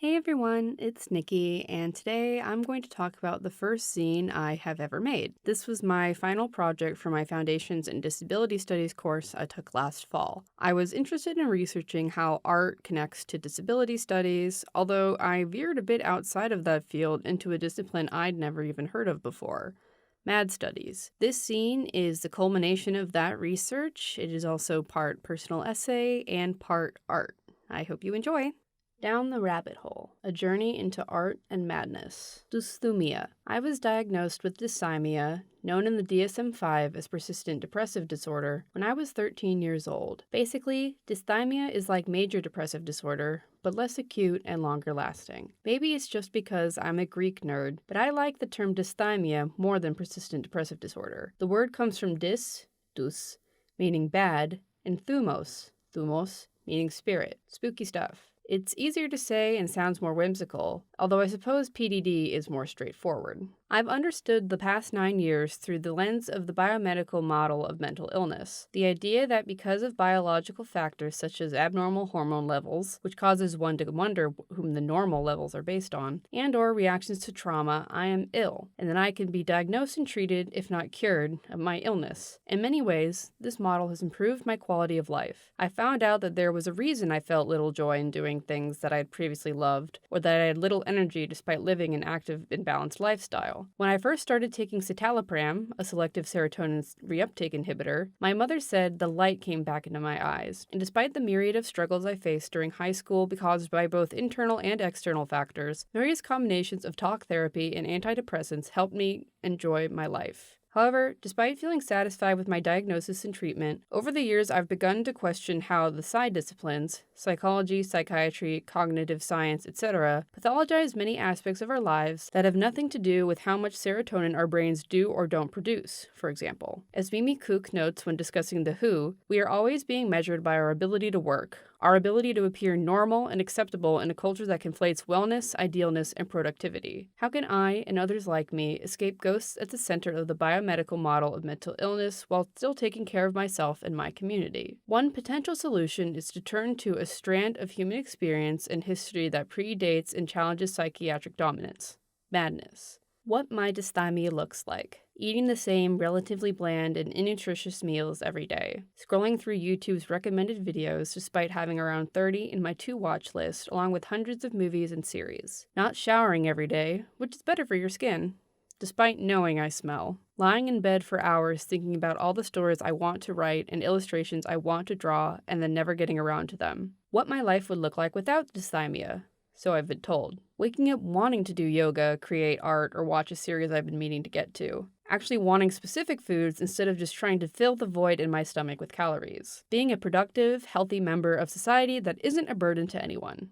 Hey everyone, it's Nikki, and today I'm going to talk about the first zine I have ever made. This was my final project for my Foundations in Disability Studies course I took last fall. I was interested in researching how art connects to disability studies, although I veered a bit outside of that field into a discipline I'd never even heard of before. MAD studies. This zine is the culmination of that research. It is also part personal essay and part art. I hope you enjoy. Down the Rabbit Hole, A Journey into Art and Madness. ΔΥΣΘΥΜՈΙΑ. I was diagnosed with dysthymia, known in the DSM-5 as persistent depressive disorder, when I was 13 years old. Basically, dysthymia is like major depressive disorder, but less acute and longer lasting. Maybe it's just because I'm a Greek nerd, but I like the term dysthymia more than persistent depressive disorder. The word comes from dus, meaning bad, and thumos, meaning spirit. Spooky stuff. It's easier to say and sounds more whimsical, although I suppose PDD is more straightforward. I've understood the past 9 years through the lens of the biomedical model of mental illness. The idea that because of biological factors such as abnormal hormone levels, which causes one to wonder whom the normal levels are based on, and/or reactions to trauma, I am ill, and that I can be diagnosed and treated, if not cured, of my illness. In many ways, this model has improved my quality of life. I found out that there was a reason I felt little joy in doing things that I had previously loved, or that I had little energy despite living an active and balanced lifestyle. When I first started taking citalopram, a selective serotonin reuptake inhibitor, my mother said the light came back into my eyes. And despite the myriad of struggles I faced during high school caused by both internal and external factors, various combinations of talk therapy and antidepressants helped me enjoy my life. However, despite feeling satisfied with my diagnosis and treatment, over the years I've begun to question how the side disciplines, psychology, psychiatry, cognitive science, etc., pathologize many aspects of our lives that have nothing to do with how much serotonin our brains do or don't produce, for example. As Mimi Kook notes when discussing The Who, we are always being measured by our ability to work, our ability to appear normal and acceptable in a culture that conflates wellness, idealness, and productivity. How can I, and others like me, escape ghosts at the center of the biomedical model of mental illness while still taking care of myself and my community? One potential solution is to turn to a strand of human experience and history that predates and challenges psychiatric dominance: madness. What my dysthymia looks like. Eating the same relatively bland and innutritious meals every day. Scrolling through YouTube's recommended videos despite having around 30 in my to-watch list, along with hundreds of movies and series. Not showering every day, which is better for your skin, despite knowing I smell. Lying in bed for hours thinking about all the stories I want to write and illustrations I want to draw, and then never getting around to them. What my life would look like without dysthymia. So I've been told. Waking up wanting to do yoga, create art, or watch a series I've been meaning to get to. Actually wanting specific foods instead of just trying to fill the void in my stomach with calories. Being a productive, healthy member of society that isn't a burden to anyone.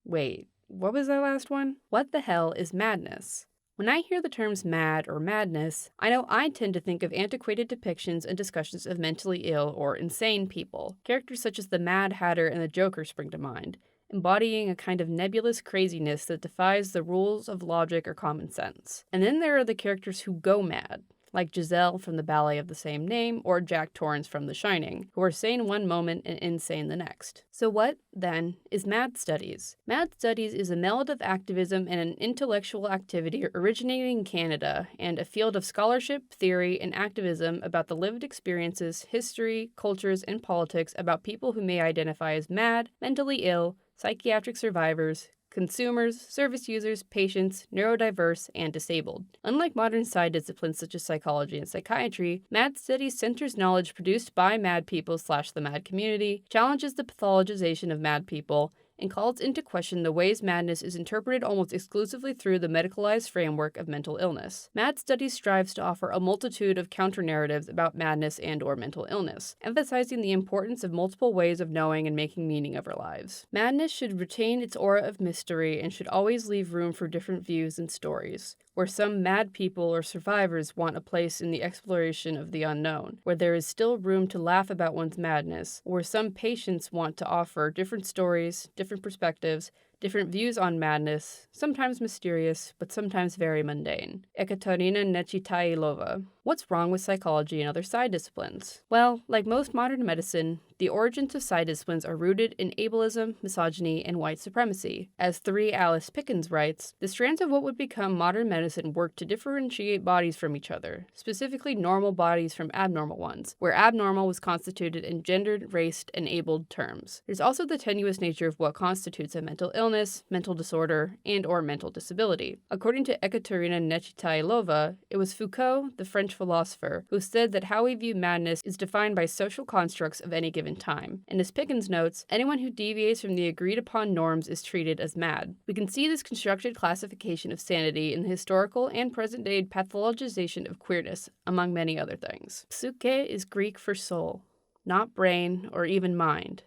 Wait, what was that last one? What the hell is madness? When I hear the terms mad or madness, I know I tend to think of antiquated depictions and discussions of mentally ill or insane people. Characters such as the Mad Hatter and the Joker spring to mind, embodying a kind of nebulous craziness that defies the rules of logic or common sense. And then there are the characters who go mad, like Giselle from the ballet of the same name or Jack Torrance from The Shining, who are sane one moment and insane the next. So what, then, is MAD Studies? MAD Studies is a meld of activism and an intellectual activity originating in Canada and a field of scholarship, theory, and activism about the lived experiences, history, cultures, and politics about people who may identify as mad, mentally ill, psychiatric survivors, consumers, service users, patients, neurodiverse, and disabled. Unlike modern side disciplines such as psychology and psychiatry, MAD Studies centers knowledge produced by mad people / the mad community, challenges the pathologization of mad people, and calls into question the ways madness is interpreted almost exclusively through the medicalized framework of mental illness. MAD Studies strives to offer a multitude of counter-narratives about madness and/or mental illness, emphasizing the importance of multiple ways of knowing and making meaning of our lives. Madness should retain its aura of mystery and should always leave room for different views and stories. Where some mad people or survivors want a place in the exploration of the unknown, where there is still room to laugh about one's madness, or where some patients want to offer different stories, different perspectives, different views on madness, sometimes mysterious, but sometimes very mundane. Ekaterina Nechitailova. What's wrong with psychology and other side disciplines? Well, like most modern medicine, the origins of psi disciplines are rooted in ableism, misogyny, and white supremacy. As 3 Alice Pickens writes, the strands of what would become modern medicine work to differentiate bodies from each other, specifically normal bodies from abnormal ones, where abnormal was constituted in gendered, raced, and abled terms. There's also the tenuous nature of what constitutes a mental illness, mental disorder, and/or mental disability. According to Ekaterina Nechitailova, it was Foucault, the French philosopher, who said that how we view madness is defined by social constructs of any given time. And as Pickens notes, anyone who deviates from the agreed-upon norms is treated as mad. We can see this constructed classification of sanity in the historical and present-day pathologization of queerness, among many other things. Psyche is Greek for soul, not brain or even mind.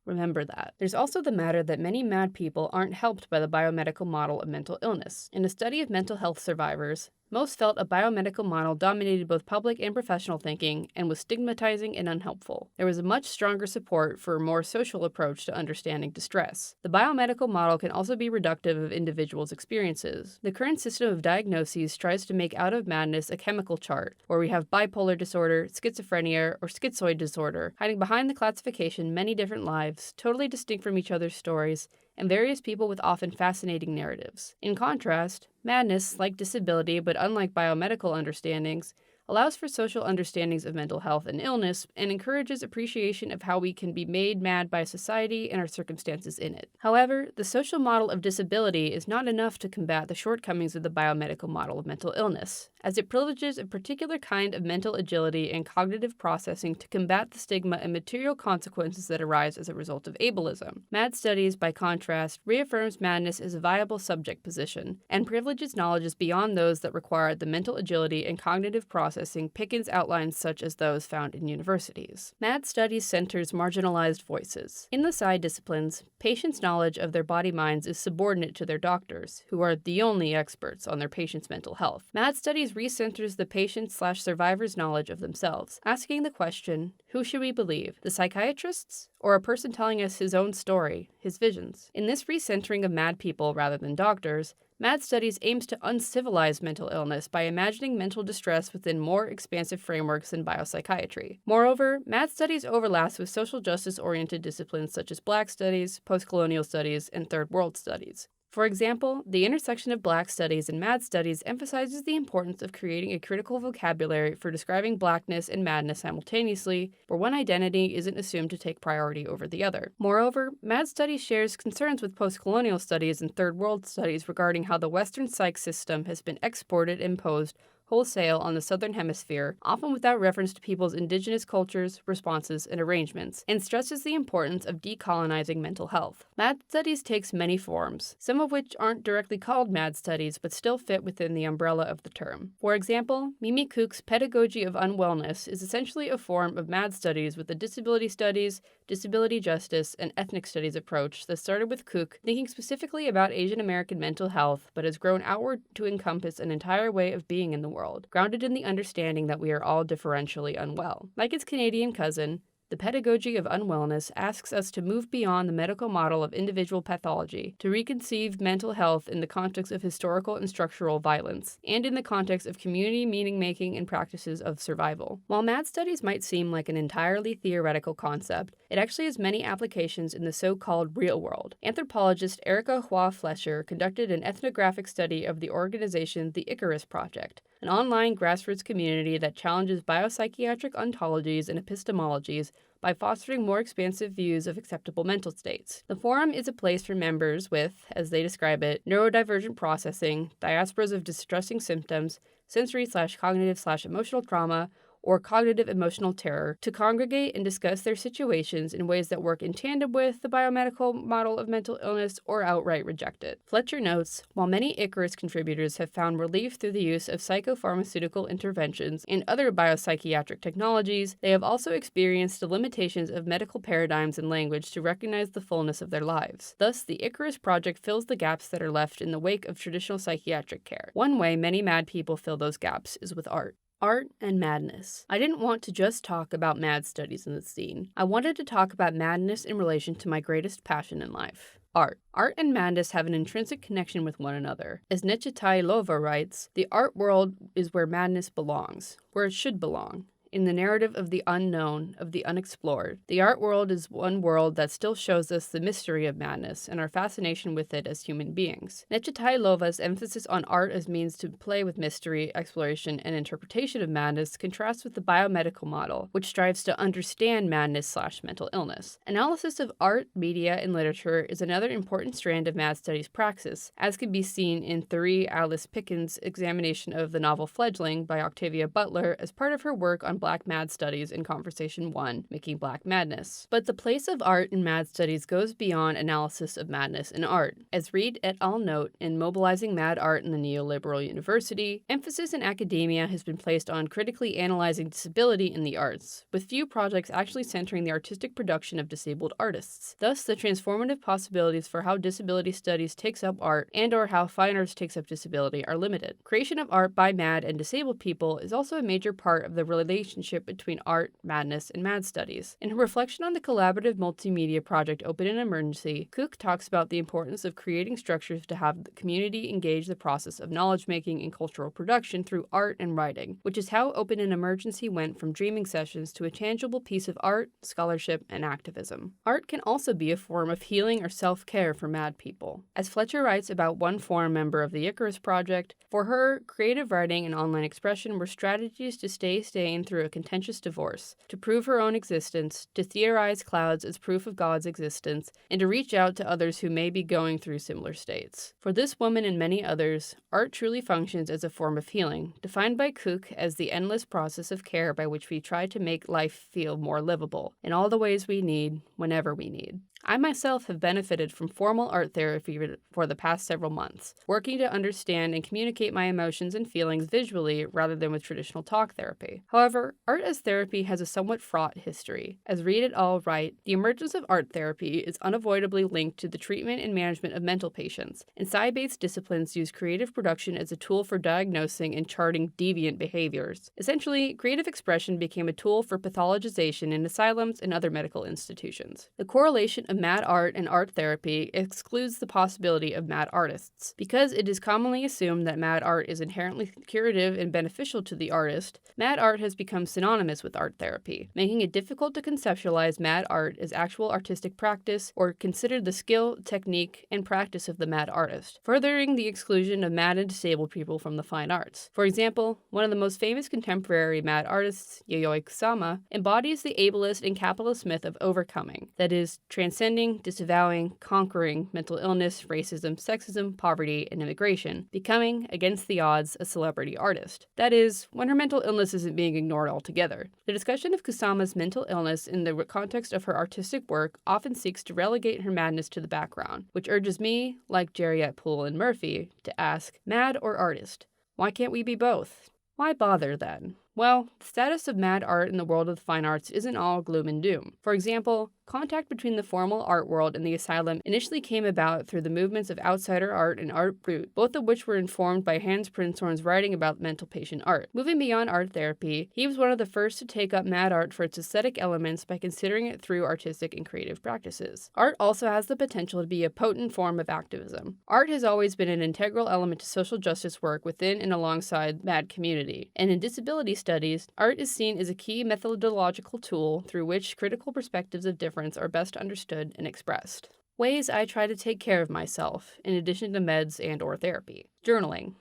Remember that. There's also the matter that many mad people aren't helped by the biomedical model of mental illness. In a study of mental health survivors, most felt a biomedical model dominated both public and professional thinking and was stigmatizing and unhelpful. There was a much stronger support for a more social approach to understanding distress. The biomedical model can also be reductive of individuals' experiences. The current system of diagnoses tries to make out of madness a chemical chart, where we have bipolar disorder, schizophrenia, or schizoid disorder, hiding behind the classification many different lives, totally distinct from each other's stories, and various people with often fascinating narratives. In contrast, madness, like disability but unlike biomedical understandings, allows for social understandings of mental health and illness, and encourages appreciation of how we can be made mad by society and our circumstances in it. However, the social model of disability is not enough to combat the shortcomings of the biomedical model of mental illness, as it privileges a particular kind of mental agility and cognitive processing to combat the stigma and material consequences that arise as a result of ableism. Mad Studies, by contrast, reaffirms madness as a viable subject position, and privileges knowledges beyond those that require the mental agility and cognitive processing Pickens outlines, such as those found in universities. Mad Studies centers marginalized voices. In the psi disciplines, patients' knowledge of their body-minds is subordinate to their doctors, who are the only experts on their patient's mental health. Mad Studies recenters the patient/survivor's knowledge of themselves, asking the question, who should we believe, the psychiatrists, or a person telling us his own story, his visions? In this recentering of mad people rather than doctors, Mad Studies aims to uncivilize mental illness by imagining mental distress within more expansive frameworks than biopsychiatry. Moreover, Mad Studies overlaps with social justice-oriented disciplines such as Black studies, post-colonial studies, and Third World studies. For example, the intersection of Black studies and Mad Studies emphasizes the importance of creating a critical vocabulary for describing Blackness and madness simultaneously, where one identity isn't assumed to take priority over the other. Moreover, Mad Studies shares concerns with post-colonial studies and Third World studies regarding how the Western psych system has been exported and imposed wholesale on the Southern Hemisphere, often without reference to people's indigenous cultures, responses, and arrangements, and stresses the importance of decolonizing mental health. Mad Studies takes many forms, some of which aren't directly called Mad Studies but still fit within the umbrella of the term. For example, Mimi Cook's Pedagogy of Unwellness is essentially a form of Mad Studies with a disability studies, disability justice, and ethnic studies approach that started with Cook thinking specifically about Asian American mental health but has grown outward to encompass an entire way of being in the world, grounded in the understanding that we are all differentially unwell. Like its Canadian cousin, the Pedagogy of Unwellness asks us to move beyond the medical model of individual pathology to reconceive mental health in the context of historical and structural violence, and in the context of community meaning-making and practices of survival. While Mad Studies might seem like an entirely theoretical concept, it actually has many applications in the so-called real world. Anthropologist Erica Hua Fletcher conducted an ethnographic study of the organization The Icarus Project, an online grassroots community that challenges biopsychiatric ontologies and epistemologies by fostering more expansive views of acceptable mental states. The forum is a place for members with, as they describe it, neurodivergent processing, diasporas of distressing symptoms, sensory/cognitive/emotional trauma, or cognitive emotional terror, to congregate and discuss their situations in ways that work in tandem with the biomedical model of mental illness or outright reject it. Fletcher notes, while many Icarus contributors have found relief through the use of psychopharmaceutical interventions and other biopsychiatric technologies, they have also experienced the limitations of medical paradigms and language to recognize the fullness of their lives. Thus, the Icarus Project fills the gaps that are left in the wake of traditional psychiatric care. One way many mad people fill those gaps is with art. Art and madness. I didn't want to just talk about Mad Studies in this scene. I wanted to talk about madness in relation to my greatest passion in life. Art. Art and madness have an intrinsic connection with one another. As Nechitailova writes, the art world is where madness belongs, where it should belong. in the narrative of the unknown, of the unexplored. The art world is one world that still shows us the mystery of madness and our fascination with it as human beings. Nechitailova's emphasis on art as means to play with mystery, exploration, and interpretation of madness contrasts with the biomedical model, which strives to understand madness/mental illness. Analysis of art, media, and literature is another important strand of mad studies praxis, as can be seen in Thuri Alice Pickens' examination of the novel Fledgling by Octavia Butler as part of her work on Black Mad Studies in Conversation 1, Making Black Madness. But the place of art in mad studies goes beyond analysis of madness in art. As Reed et al. Note in Mobilizing Mad Art in the Neoliberal University, emphasis in academia has been placed on critically analyzing disability in the arts, with few projects actually centering the artistic production of disabled artists. Thus, the transformative possibilities for how disability studies takes up art and/or how fine arts takes up disability are limited. Creation of art by mad and disabled people is also a major part of the relationship between art, madness, and mad studies. In her reflection on the collaborative multimedia project Open in Emergency, Cook talks about the importance of creating structures to have the community engage the process of knowledge-making and cultural production through art and writing, which is how Open in Emergency went from dreaming sessions to a tangible piece of art, scholarship, and activism. Art can also be a form of healing or self-care for mad people. As Fletcher writes about one forum member of the Icarus Project, for her, creative writing and online expression were strategies to stay sane through a contentious divorce, to prove her own existence, to theorize clouds as proof of God's existence, and to reach out to others who may be going through similar states. For this woman and many others, art truly functions as a form of healing, defined by Cook as the endless process of care by which we try to make life feel more livable, in all the ways we need, whenever we need. I myself have benefited from formal art therapy for the past several months, working to understand and communicate my emotions and feelings visually rather than with traditional talk therapy. However, art as therapy has a somewhat fraught history. As Reed et al. Write, the emergence of art therapy is unavoidably linked to the treatment and management of mental patients, and psi-based disciplines use creative production as a tool for diagnosing and charting deviant behaviors. Essentially, creative expression became a tool for pathologization in asylums and other medical institutions. The correlation of mad art and art therapy excludes the possibility of mad artists. Because it is commonly assumed that mad art is inherently curative and beneficial to the artist, mad art has become synonymous with art therapy, making it difficult to conceptualize mad art as actual artistic practice or consider the skill, technique, and practice of the mad artist, furthering the exclusion of mad and disabled people from the fine arts. For example, one of the most famous contemporary mad artists, Yayoi Kusama, embodies the ableist and capitalist myth of overcoming, that is, transcending, disavowing, conquering mental illness, racism, sexism, poverty, and immigration, becoming, against the odds, a celebrity artist. That is, when her mental illness isn't being ignored altogether. The discussion of Kusama's mental illness in the context of her artistic work often seeks to relegate her madness to the background, which urges me, like Jerriette Poole and Murphy, to ask, mad or artist? Why can't we be both? Why bother then? Well, the status of mad art in the world of the fine arts isn't all gloom and doom. For example, contact between the formal art world and the asylum initially came about through the movements of outsider art and art brut, both of which were informed by Hans Prinzhorn's writing about mental patient art. Moving beyond art therapy, he was one of the first to take up mad art for its aesthetic elements by considering it through artistic and creative practices. Art also has the potential to be a potent form of activism. Art has always been an integral element to social justice work within and alongside mad community, and in disability studies, art is seen as a key methodological tool through which critical perspectives of difference are best understood and expressed. Ways I try to take care of myself, in addition to meds and/or therapy. Journaling.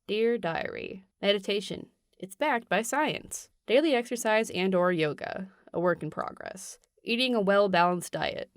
Dear Diary. Meditation. It's backed by science. Daily exercise and/or yoga. A work in progress. Eating a well-balanced diet.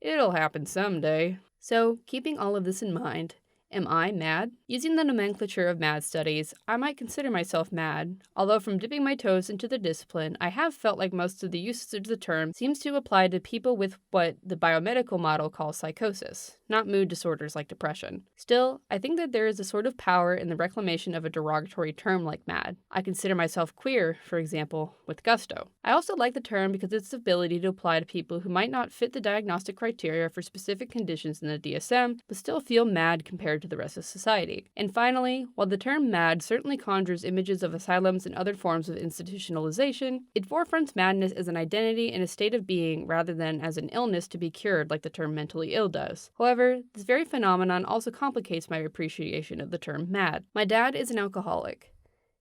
It'll happen someday. So, keeping all of this in mind, am I mad? Using the nomenclature of mad studies, I might consider myself mad, although from dipping my toes into the discipline, I have felt like most of the usage of the term seems to apply to people with what the biomedical model calls psychosis, not mood disorders like depression. Still, I think that there is a sort of power in the reclamation of a derogatory term like mad. I consider myself queer, for example, with gusto. I also like the term because of its ability to apply to people who might not fit the diagnostic criteria for specific conditions in the DSM, but still feel mad compared to the rest of society. And finally, while the term mad certainly conjures images of asylums and other forms of institutionalization, it forefronts madness as an identity and a state of being rather than as an illness to be cured like the term mentally ill does. However, this very phenomenon also complicates my appreciation of the term mad. My dad is an alcoholic.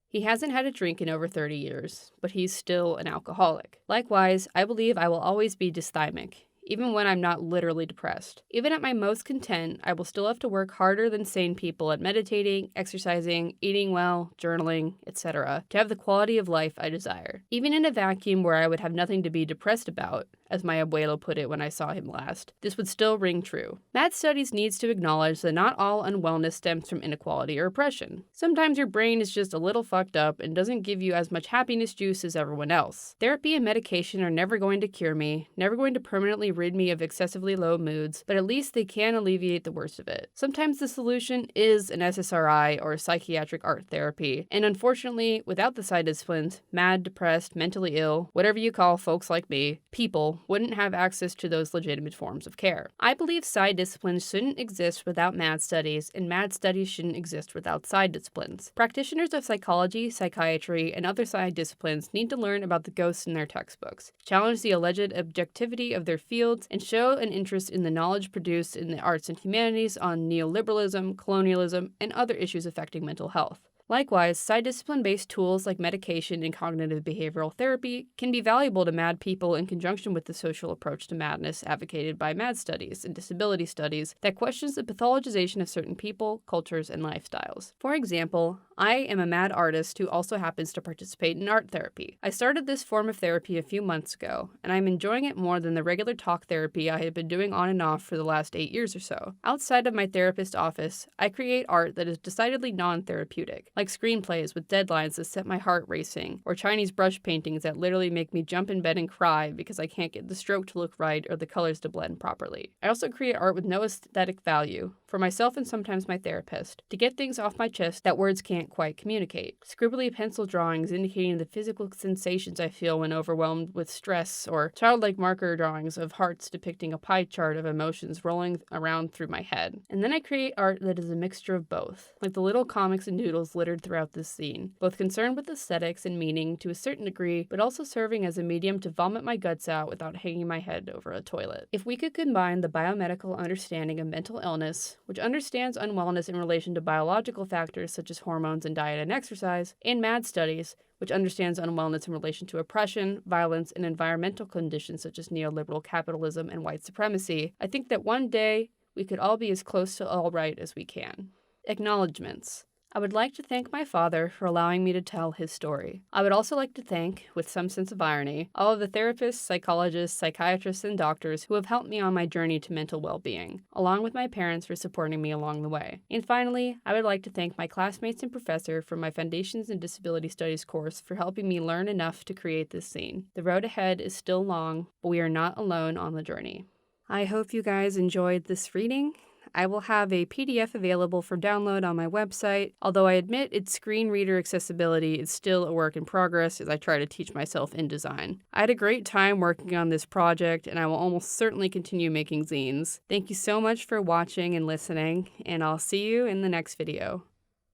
He hasn't had a drink in over 30 years, but he's still an alcoholic. Likewise, I believe I will always be dysthymic, even when I'm not literally depressed. Even at my most content, I will still have to work harder than sane people at meditating, exercising, eating well, journaling, etc., to have the quality of life I desire. Even in a vacuum where I would have nothing to be depressed about, as my abuelo put it when I saw him last, this would still ring true. Mad Studies needs to acknowledge that not all unwellness stems from inequality or oppression. Sometimes your brain is just a little fucked up and doesn't give you as much happiness juice as everyone else. Therapy and medication are never going to cure me, never going to permanently rid me of excessively low moods, but at least they can alleviate the worst of it. Sometimes the solution is an SSRI or psychiatric art therapy, and unfortunately, without the side disciplines, mad, depressed, mentally ill, whatever you call folks like me, people wouldn't have access to those legitimate forms of care. I believe side disciplines shouldn't exist without mad studies, and mad studies shouldn't exist without side disciplines. Practitioners of psychology, psychiatry, and other side disciplines need to learn about the ghosts in their textbooks, challenge the alleged objectivity of their fields, and show an interest in the knowledge produced in the arts and humanities on neoliberalism, colonialism, and other issues affecting mental health. Likewise, side-discipline-based tools like medication and cognitive behavioral therapy can be valuable to mad people in conjunction with the social approach to madness advocated by mad studies and disability studies that questions the pathologization of certain people, cultures, and lifestyles. For example, I am a mad artist who also happens to participate in art therapy. I started this form of therapy a few months ago, and I'm enjoying it more than the regular talk therapy I had been doing on and off for the last 8 years or so. Outside of my therapist's office, I create art that is decidedly non-therapeutic, like screenplays with deadlines that set my heart racing, or Chinese brush paintings that literally make me jump in bed and cry because I can't get the stroke to look right or the colors to blend properly. I also create art with no aesthetic value, for myself and sometimes my therapist, to get things off my chest that words can't quite communicate. Scribbly pencil drawings indicating the physical sensations I feel when overwhelmed with stress, or childlike marker drawings of hearts depicting a pie chart of emotions rolling around through my head. And then I create art that is a mixture of both, like the little comics and doodles littered throughout this scene, both concerned with aesthetics and meaning to a certain degree, but also serving as a medium to vomit my guts out without hanging my head over a toilet. If we could combine the biomedical understanding of mental illness, which understands unwellness in relation to biological factors such as hormones and diet and exercise, and mad studies, which understands unwellness in relation to oppression, violence, and environmental conditions such as neoliberal capitalism and white supremacy, I think that one day we could all be as close to all right as we can. Acknowledgements. I would like to thank my father for allowing me to tell his story. I would also like to thank, with some sense of irony, all of the therapists, psychologists, psychiatrists, and doctors who have helped me on my journey to mental well-being, along with my parents for supporting me along the way. And finally, I would like to thank my classmates and professor from my Foundations in Disability Studies course for helping me learn enough to create this scene. The road ahead is still long, but we are not alone on the journey. I hope you guys enjoyed this reading. I will have a PDF available for download on my website, although I admit its screen reader accessibility is still a work in progress as I try to teach myself InDesign. I had a great time working on this project, and I will almost certainly continue making zines. Thank you so much for watching and listening, and I'll see you in the next video.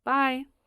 Bye!